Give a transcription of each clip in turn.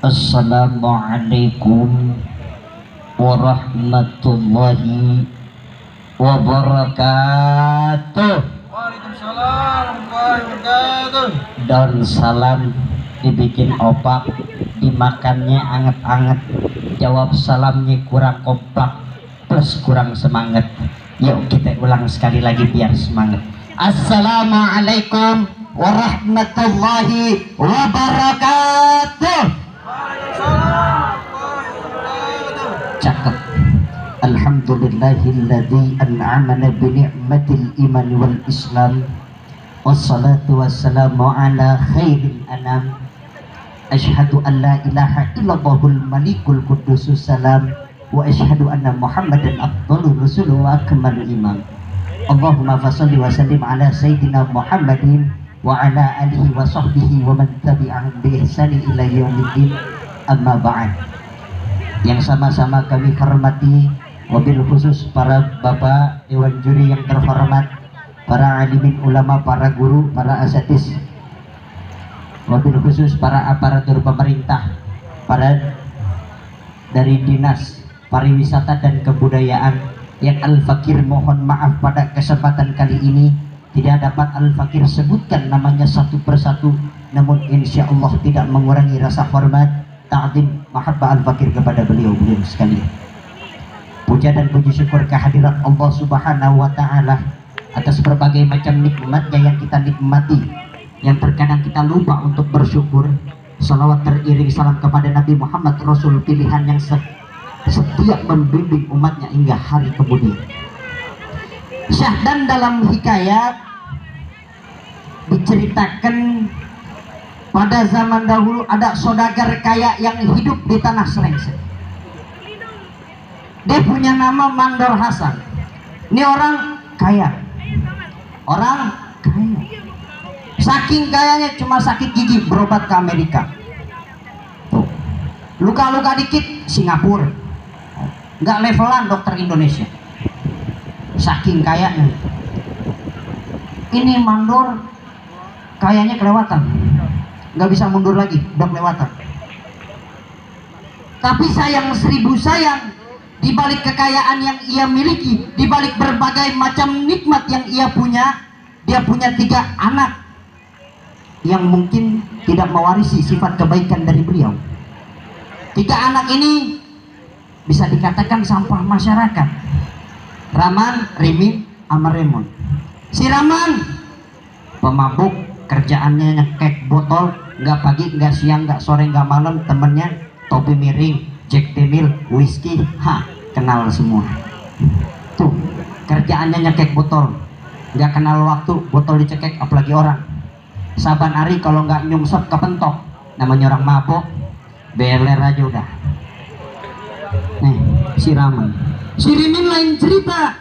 Assalamualaikum warahmatullahi wabarakatuh. Waalaikumsalam warahmatullahi wabarakatuh. Daun salam dibikin opak, dimakannya anget-anget. Jawab salamnya kurang kompak plus kurang semangat. Yuk kita ulang sekali lagi biar semangat. Assalamualaikum warahmatullahi wabarakatuh. Cakep. Alhamdulillahilladzi an'amana bi ni'matil iman wal islam. Wassalatu wassalamu ala khairil anam. Asyhadu an la ilaha illallahul malikul qudusus salam wa asyhadu anna muhammadan afdhalur rasul wa akmalul imam. Allahumma fasholli wa sallim ala sayyidina Muhammadin wa ala alihi wa sahbihi wa man tabi'ahum bi ihsani ila yaumiddin. Amma ba'd. Yang sama-sama kami hormati, wabil khusus para bapak dewan juri yang terhormat, para alimin ulama, para guru, para asatidz, wabil khusus para aparatur pemerintah, para dari dinas pariwisata dan kebudayaan yang Al-Fakir mohon maaf pada kesempatan kali ini tidak dapat Al-Fakir sebutkan namanya satu persatu, namun insya Allah tidak mengurangi rasa hormat, ta'zim, mahabbah Al-Fakir kepada beliau-beliau sekalian. Puja dan puji syukur kehadirat Allah Subhanahu wa Ta'ala atas berbagai macam nikmatnya yang kita nikmati, yang terkadang kita lupa untuk bersyukur. Salawat teriring salam kepada Nabi Muhammad, Rasul pilihan yang setiap membimbing umatnya hingga hari kemudian. Syahdan dalam hikayat diceritakan pada zaman dahulu ada saudagar kaya yang hidup di tanah Slengseng. Dia punya nama Mandor Hasan. Ini orang kaya. Orang kaya. Saking kayanya cuma sakit gigi berobat ke Amerika. Tuh. Luka-luka dikit Singapura. Nggak levelan dokter Indonesia. Saking kayanya. Ini Mandor kayanya kelewatan. Nggak bisa mundur lagi, udah kelewatan. Tapi sayang seribu sayang, di balik kekayaan yang ia miliki, di balik berbagai macam nikmat yang ia punya, dia punya 3 anak yang mungkin tidak mewarisi sifat kebaikan dari beliau. 3 anak ini bisa dikatakan sampah masyarakat. Raman, Rimin, sama Remon. Si Raman pemabuk, kerjaannya nyekek botol, nggak pagi, nggak siang, nggak sore, nggak malam. Temennya topi miring, Jack Daniel, whisky, kenal semua. Tuh, kerjaannya nyekek botol, nggak kenal waktu, botol dicekek apalagi orang. Saban hari kalau nggak nyungsep kepentok, namanya orang mabok, beler aja udah. Nih, si Raman. Si Rimin lain cerita.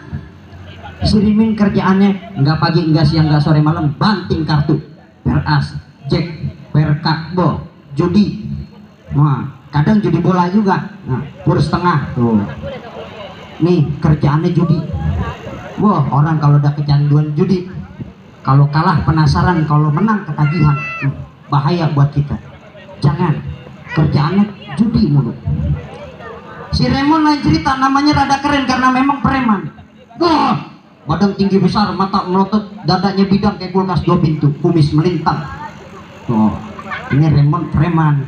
Si Rimin kerjaannya nggak pagi, nggak siang, nggak sore, malam, banting kartu, beras, jack, berkakbo, judi. Nah, kadang judi bola juga. Nah, pur setengah tuh. Nih kerjaannya judi. Wah, orang kalau udah kecanduan judi, kalau kalah penasaran, kalau menang ketagihan. Bahaya buat kita. Jangan. Kerjaannya judi mulu. Si Remon lain cerita, namanya rada keren karena memang preman. Wah, badan tinggi besar, mata melotot, dadanya bidang kayak kulkas 2 pintu, kumis melintang. Tuh, ini Remon preman.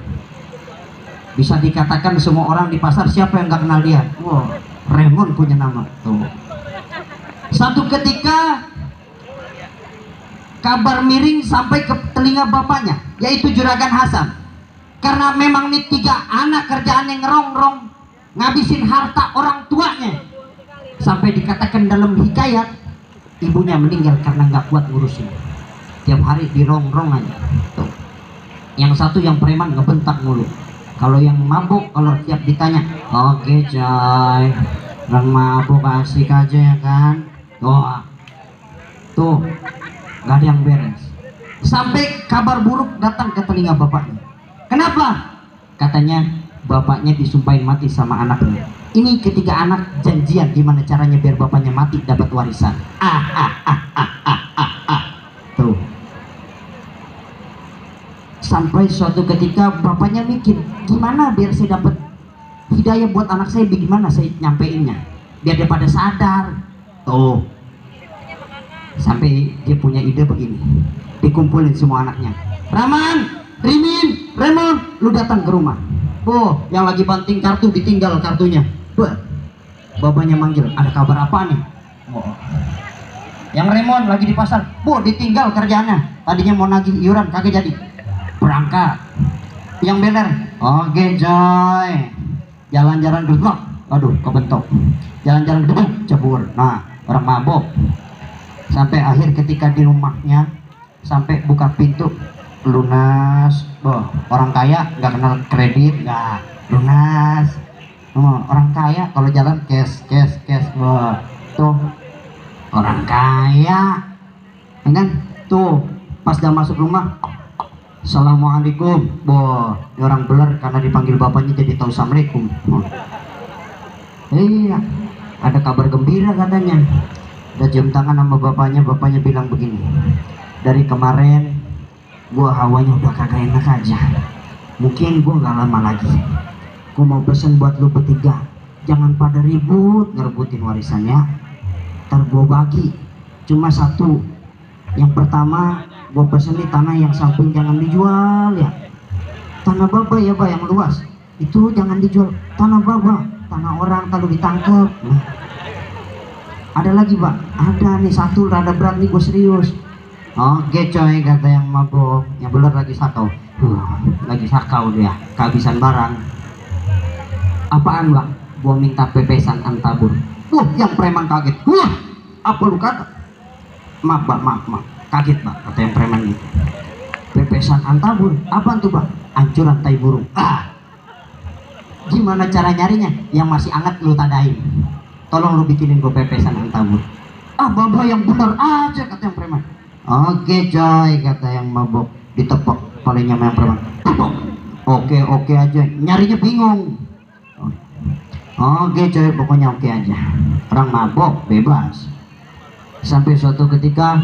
Bisa dikatakan semua orang di pasar siapa yang nggak kenal dia? Wow, Remon punya nama. Tuh. Satu ketika kabar miring sampai ke telinga bapaknya, yaitu Juragan Hasan. Karena memang nih 3 anak kerjaannya ngerongrong, ngabisin harta orang tuanya. Sampai dikatakan dalam hikayat, ibunya meninggal karena nggak kuat ngurusin. Tiap hari dirongrong aja. Tuh. Yang satu yang preman ngebentak mulu. Kalau yang mabuk, kalau tiap ditanya, oke coy, orang mabuk asik aja ya kan. Tuh, nggak ada yang beres. Sampai kabar buruk datang ke telinga bapaknya. Kenapa? Katanya bapaknya disumpahin mati sama anaknya. Ini ketiga anak janjian gimana caranya biar bapaknya mati dapat warisan. Tuh. Sampai suatu ketika bapaknya mikir, gimana biar saya dapat hidayah buat anak saya, bagaimana saya nyampeinnya biar dia pada sadar. Tuh, sampai dia punya ide begini, dikumpulin semua anaknya. Raman, Rimin, Remon, lu datang ke rumah. Oh, yang lagi banting kartu ditinggal kartunya. Bapaknya manggil, ada kabar apa nih? Oh. Yang Remon lagi di pasar, ditinggal kerjaannya. Tadinya mau nagih iuran, kagak jadi. Berangkat. Yang Beler, oke Joy, jalan-jalan dulu. Aduh, kebentok. Jalan-jalan dulu, cebur. Nah, orang mabok. Sampai akhir ketika di rumahnya, sampai buka pintu, lunas. Orang kaya nggak kenal kredit, nggak lunas. Orang kaya kalau jalan cash. Tuh orang kaya, kan? Tuh pas udah masuk rumah, assalamualaikum. Ini orang beler karena dipanggil bapaknya jadi tahu assalamualaikum. Iya, ada kabar gembira katanya. Udah cium tangan sama bapaknya bilang begini, dari kemarin gua hawanya udah kagak enak aja, mungkin gua nggak lama lagi. Gua mau pesen buat lu bertiga, jangan pada ribut ngerebutin warisannya, ntar gua bagi cuma satu. Yang pertama gua pesen di tanah yang samping jangan dijual ya, tanah baba ya Pak, yang luas itu jangan dijual. Tanah baba, tanah orang kalau ditangkap. Nah, ada lagi Pak, ada nih satu rada berat nih, gue serius. Oke coy, kata yang mabok, yang beler lagi sakau. Lagi sakau dia, kehabisan barang. Apaan Bang? Gua minta pepesan antabur. Yang preman kaget. Apa lu kata? Maaf Bang, maaf. Kaget Bang, kata yang preman gitu. Pepesan antabur, apaan tuh Bang? Ancuran tai burung. Gimana cara nyarinya? Yang masih hangat lu tadain. Tolong lu bikinin gua pepesan antabur. Baba yang bener aja, kata yang preman. Oke coy, kata yang mabok, ditepok palingnya sama yang preman. Oke aja, nyarinya bingung. Oke coy, pokoknya oke aja. Orang mabok bebas. Sampai suatu ketika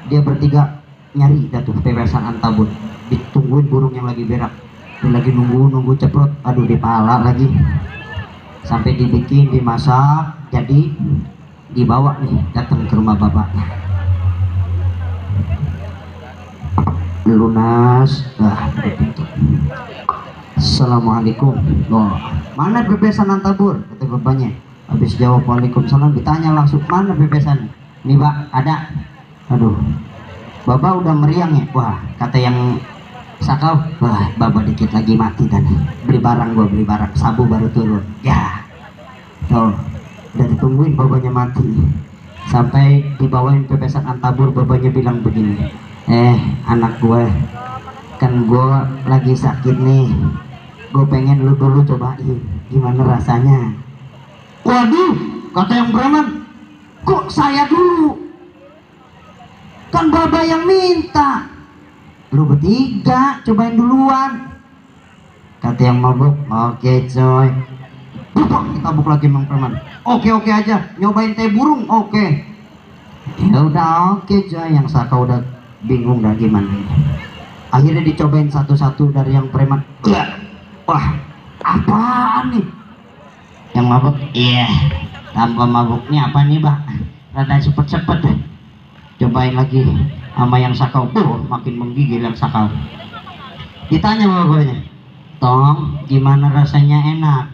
dia bertiga nyari tuh pepesan antabur, ditungguin burung yang lagi berak. Dia lagi nunggu ceprot, aduh dipala lagi. Sampai dibikin, dimasak, jadi dibawa nih datang ke rumah bapaknya. Lunas, pintu. Assalamualaikum. Mana pepesan antabur? Kata bapaknya. Habis jawab waalaikumsalam, ditanya langsung, mana pepesan? Nih Pak, ada. Aduh, Bapak udah meriang ya. Wah, kata yang sakau, Bapak dikit lagi mati tadi. Beli barang, sabu baru turun. Ya, tuh, udah ditungguin bapaknya mati. Sampai dibawain pepesan antabur, bapaknya bilang begini, anak gue, kan gue lagi sakit nih, gue pengen lu dulu cobain gimana rasanya. Waduh, kata yang preman, kok saya dulu? Kan Baba yang minta. Lu bertiga cobain duluan, kata yang mabuk. Oke coy, ditabuk lagi Mang Preman. Oke aja, nyobain teh burung. Oke. Ya udah oke coy, yang Saka udah bingung dah gimana. Akhirnya dicobain satu-satu dari yang preman. Wah, apaan nih? Yang mabuk, iya. Tambah mabuknya apa nih Bang? Rada cepet-cepet deh. Cobain lagi sama yang Sakau. Makin menggigil yang Sakau. Ditanya bapaknya, Tong, gimana rasanya? Enak?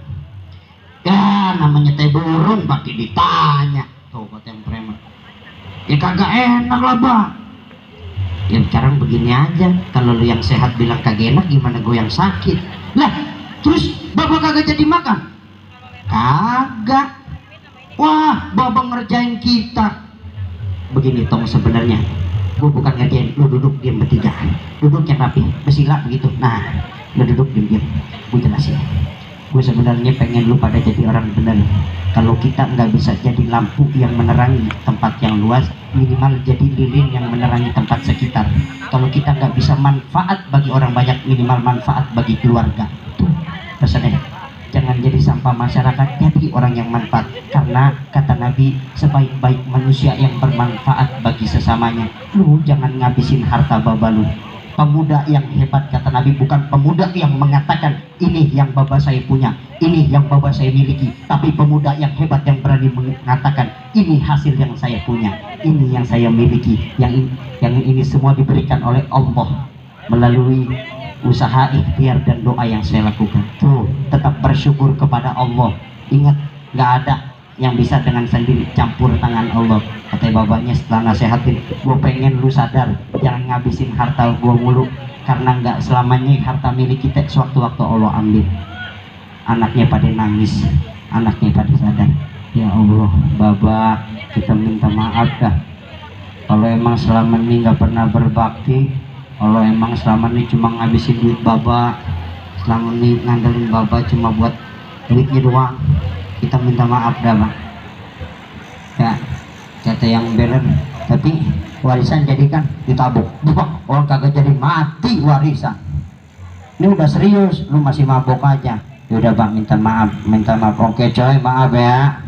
Ya namanya teh burung pakai ditanya. Tuh kata yang preman, ya kagak enak lah Bang. Ya sekarang begini aja, kalau lu yang sehat bilang kagak enak, gimana gue yang sakit? Lah terus Bapak kagak jadi makan? Kagak. Wah, Bapak ngerjain kita. Begini Tong, sebenarnya gue bukan ngerjain, lu duduk diam bertiga, duduk yang rapi, bersila begitu. Nah, lu duduk diam, gue jelasin. Gue sebenarnya pengen lu pada jadi orang benar. Kalau kita nggak bisa jadi lampu yang menerangi tempat yang luas, minimal jadi lilin yang menerangi tempat sekitar. Kalau kita nggak bisa manfaat bagi orang banyak, minimal manfaat bagi keluarga. Tuh pesannya, jangan jadi sampah masyarakat, jadi orang yang manfaat. Karena kata Nabi, sebaik-baik manusia yang bermanfaat bagi sesamanya. Lu jangan ngabisin harta baba lu. pemuda yang hebat, kata Nabi, bukan pemuda yang mengatakan ini yang baba saya punya, ini yang baba saya miliki, tapi pemuda yang hebat yang berani mengatakan ini hasil yang saya punya, ini yang saya miliki, yang ini semua diberikan oleh Allah melalui usaha, ikhtiar dan doa yang saya lakukan. Tuh, tetap bersyukur kepada Allah. Ingat, nggak ada yang bisa dengan sendiri, campur tangan Allah. Kata bapaknya setelah nasihatin, gue pengen lu sadar, jangan ngabisin harta gue mulu, karena nggak selamanya harta milik kita sewaktu-waktu Allah ambil. Anaknya pada nangis, anaknya pada sadar, ya Allah baba, kita minta maaf dah kalau emang selama ini nggak pernah berbakti, kalau emang selama ini cuma ngabisin duit baba, selama ini ngandelin baba cuma buat duitnya doang, kita minta maaf dah bang. Ya, kata yang bener, tapi warisan jadi kan ditabuk, orang kagak jadi mati warisan. Ini udah serius, lu masih mabok aja. Yaudah bang, minta maaf. Oke coy, maaf ya.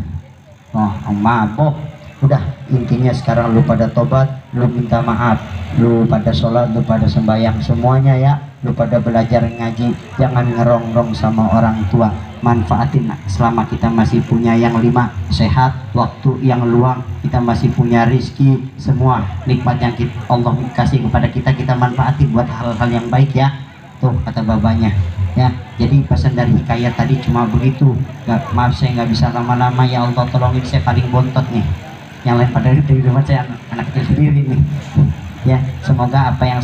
Oh, mabok. Udah, intinya sekarang lu pada tobat, lu minta maaf, lu pada sholat, lu pada sembahyang semuanya ya, lu pada belajar ngaji, jangan ngerongrong sama orang tua. Manfaatin selama kita masih punya yang 5, sehat, waktu yang luang, kita masih punya rizki, semua nikmat yang Allah kasih kepada kita, kita manfaatin buat hal-hal yang baik ya. Tuh kata babanya ya. Jadi pesan dari Hikayat tadi cuma begitu. Maaf saya nggak bisa lama-lama ya Allah, tolongin saya paling bontot nih, yang lain pada di rumah saya anak kecil sendiri nih ya. Semoga apa yang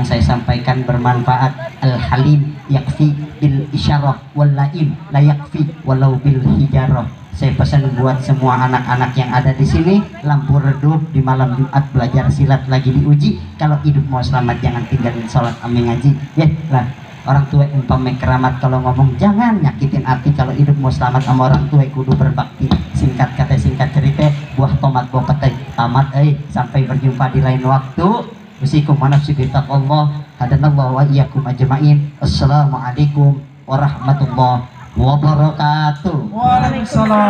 saya sampaikan bermanfaat. Al-Halim yakfi bil isyarah wal laim la yakfi walau bil hijarah. Saya pesan buat semua anak-anak yang ada di sini, lampu redup di malam Jumat, belajar silat lagi diuji. Kalau hidup mau selamat jangan tinggalin sholat ame ngaji ya lah. Orang tua umpamanya keramat kalau ngomong, jangan nyakitin hati. Kalau hidup mau selamat sama orang tua kudu berbakti. Singkat kata singkat cerita, buah tomat buah petai tamat. Sampai berjumpa di lain waktu. Usikum wa nafsi bittaqwallah. Hadanallahu wa iyyakum ajma'in. Assalamualaikum warahmatullahi wabarakatuh. Waalaikumsalam.